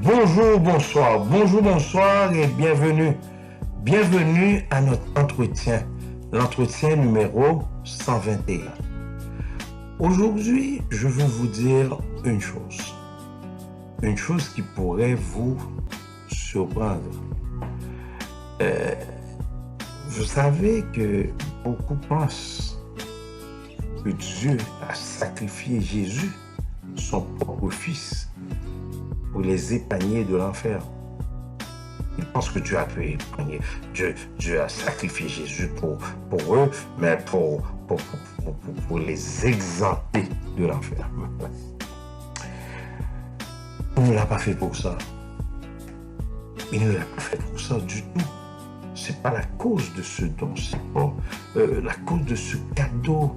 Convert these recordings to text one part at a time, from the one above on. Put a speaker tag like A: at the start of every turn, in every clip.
A: Bonjour, bonsoir et bienvenue. Bienvenue à notre entretien, l'entretien numéro 121. Aujourd'hui, je veux vous dire une chose qui pourrait vous surprendre. Vous savez que beaucoup pensent que Dieu a sacrifié Jésus, son propre fils, pour les épargner de l'enfer. Ils pensent que Dieu a pu épargner. Dieu a sacrifié Jésus pour eux, mais pour les exempter de l'enfer. Il ne l'a pas fait pour ça. Il ne l'a pas fait pour ça du tout. C'est pas la cause de ce don, c'est pas la cause de ce cadeau,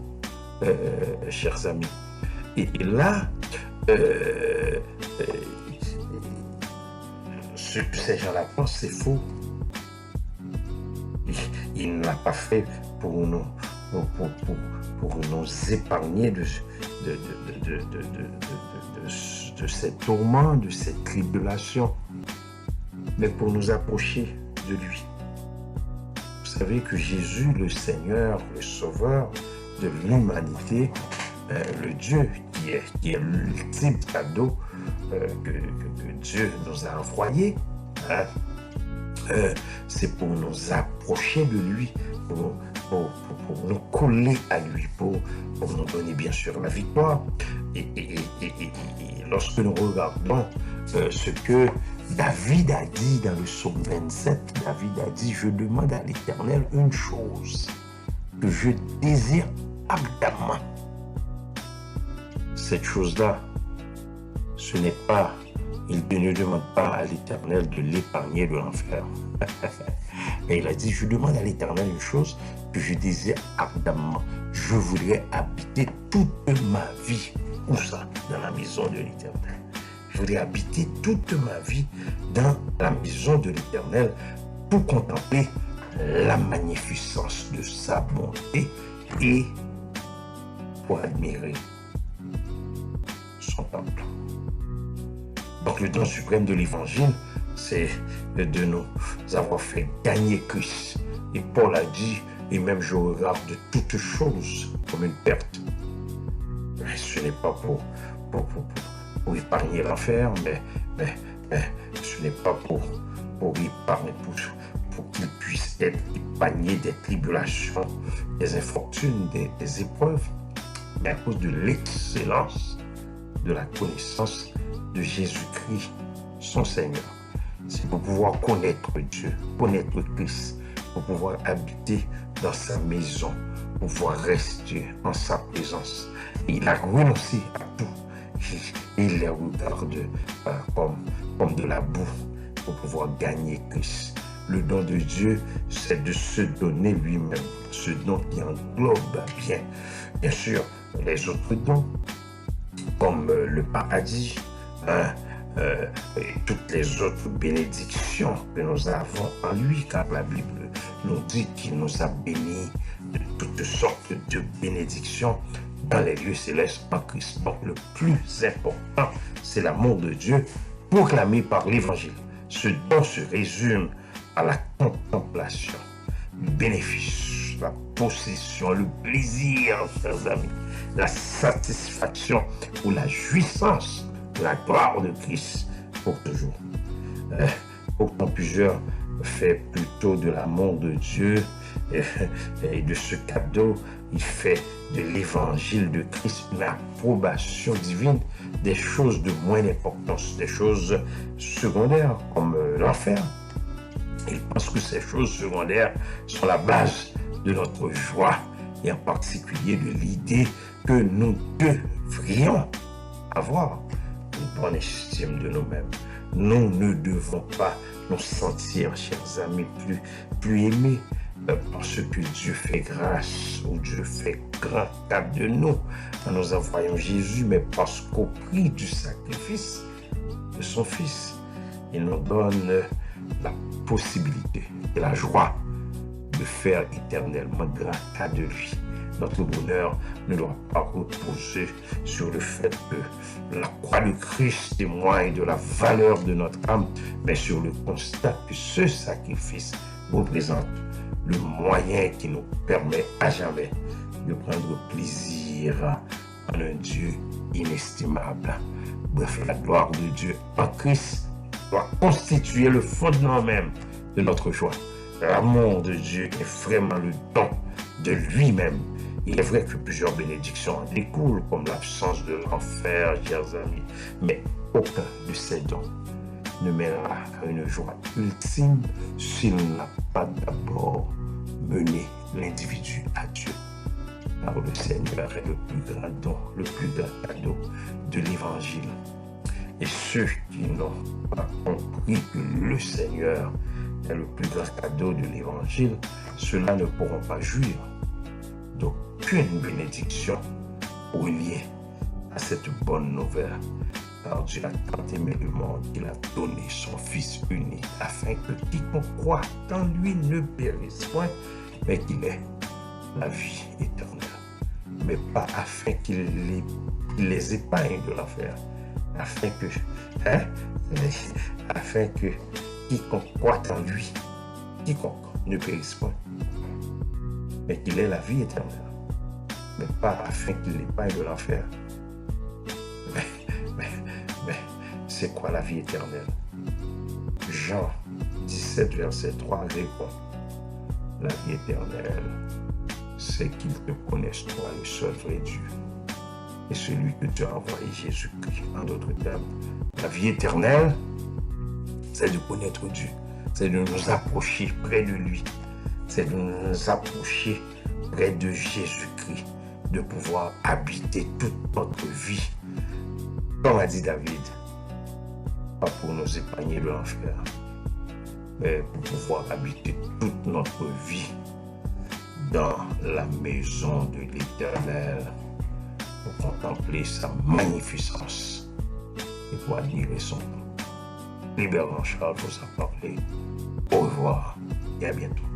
A: chers amis. Et là, ce que ces gens-là pensent, c'est faux. Il ne l'a pas fait pour nous épargner de ces tourments, de cette tribulation, mais pour nous approcher de lui. Vous savez que Jésus, le Seigneur, le Sauveur de l'humanité, le Dieu qui est l'ultime cadeau que Dieu nous a envoyé, c'est pour nous approcher de lui, pour nous coller à lui, pour nous donner bien sûr la victoire. Et lorsque nous regardons ce que David a dit dans le psaume 27, David a dit: je demande à l'Éternel une chose que je désire ardemment. Cette chose-là, ce n'est pas, il ne demande pas à l'Éternel de l'épargner de l'enfer. Mais il a dit: je demande à l'Éternel une chose que je désire ardemment. Je voudrais habiter toute ma vie. Où ça? Dans la maison de l'Éternel. Je voudrais habiter toute ma vie dans la maison de l'Éternel pour contempler la magnificence de sa bonté et pour admirer son temple. Donc le don suprême de l'évangile, c'est de nous avoir fait gagner Christ. Et Paul a dit: et même je regarde de toutes choses comme une perte. Mais ce n'est pas pour épargner l'enfer, mais ce n'est pas pour épargner, pour qu'il puisse être épargné des tribulations, des infortunes, des épreuves, mais à cause de l'excellence de la connaissance de Jésus-Christ, son Seigneur. C'est pour pouvoir connaître Dieu, connaître Christ, pour pouvoir habiter dans sa maison, pour pouvoir rester en sa présence. Et il a renoncé à tout. Il les regarde comme de la boue pour pouvoir gagner Christ. Le don de Dieu, c'est de se donner lui-même, ce don qui englobe bien sûr les autres dons, comme le paradis, et toutes les autres bénédictions que nous avons en lui, car la Bible nous dit qu'il nous a bénis de toutes sortes de bénédictions dans les lieux célestes en Christ. Donc le plus important, c'est l'amour de Dieu proclamé par l'Évangile. Ce don se résume à la contemplation, le bénéfice, la possession, le plaisir, chers amis, la satisfaction ou la jouissance de la gloire de Christ pour toujours. Pourtant, plusieurs fait plutôt de l'amour de Dieu et de ce cadeau, il fait de l'évangile de Christ une approbation divine des choses de moindre importance, des choses secondaires comme l'enfer. Il pense que ces choses secondaires sont la base de notre joie et en particulier de l'idée que nous devrions avoir une bonne estime de nous-mêmes. Nous ne devons pas nous sentir, chers amis, plus aimés parce que Dieu fait grâce ou Dieu fait grand cas de nous en nous envoyant Jésus, mais parce qu'au prix du sacrifice de son Fils, il nous donne la possibilité et la joie de faire éternellement grand cas de lui. Notre bonheur ne doit pas reposer sur le fait que la croix de Christ témoigne de la valeur de notre âme, mais sur le constat que ce sacrifice représente le moyen qui nous permet à jamais de prendre plaisir en un Dieu inestimable. Bref, la gloire de Dieu en Christ doit constituer le fondement même de notre joie. L'amour de Dieu est vraiment le don de lui-même. Il est vrai que plusieurs bénédictions en découlent, comme l'absence de l'enfer, chers amis, mais aucun de ces dons ne mènera à une joie ultime s'il n'a pas d'abord mené l'individu à Dieu. Car le Seigneur est le plus grand don, le plus grand cadeau de l'Évangile. Et ceux qui n'ont pas compris que le Seigneur est le plus grand cadeau de l'Évangile, ceux-là ne pourront pas jouir d'aucune bénédiction reliée à cette bonne nouvelle. Car Dieu a tant aimé le monde qu'il a donné son Fils unique, afin que quiconque croit en lui ne périsse point, mais qu'il ait la vie éternelle. Mais pas afin qu'il les épargne de l'enfer, afin que quiconque croit en lui, quiconque ne périsse point, mais qu'il ait la vie éternelle. Mais pas afin qu'il l'épargne de l'enfer. Mais c'est quoi la vie éternelle? Jean 17, verset 3 répond: la vie éternelle, c'est qu'ils te connaissent, toi, le seul vrai Dieu, et celui que tu as envoyé, Jésus-Christ. En d'autres termes, la vie éternelle, c'est de connaître Dieu, c'est de nous approcher près de lui, c'est de nous approcher près de Jésus-Christ, de pouvoir habiter toute notre vie. Comme a dit David, pas pour nous épargner de l'enfer, mais pour pouvoir habiter toute notre vie dans la maison de l'Éternel, pour contempler sa magnificence et pour admirer son nom. Libéral Charles vous a parlé. Au revoir et à bientôt.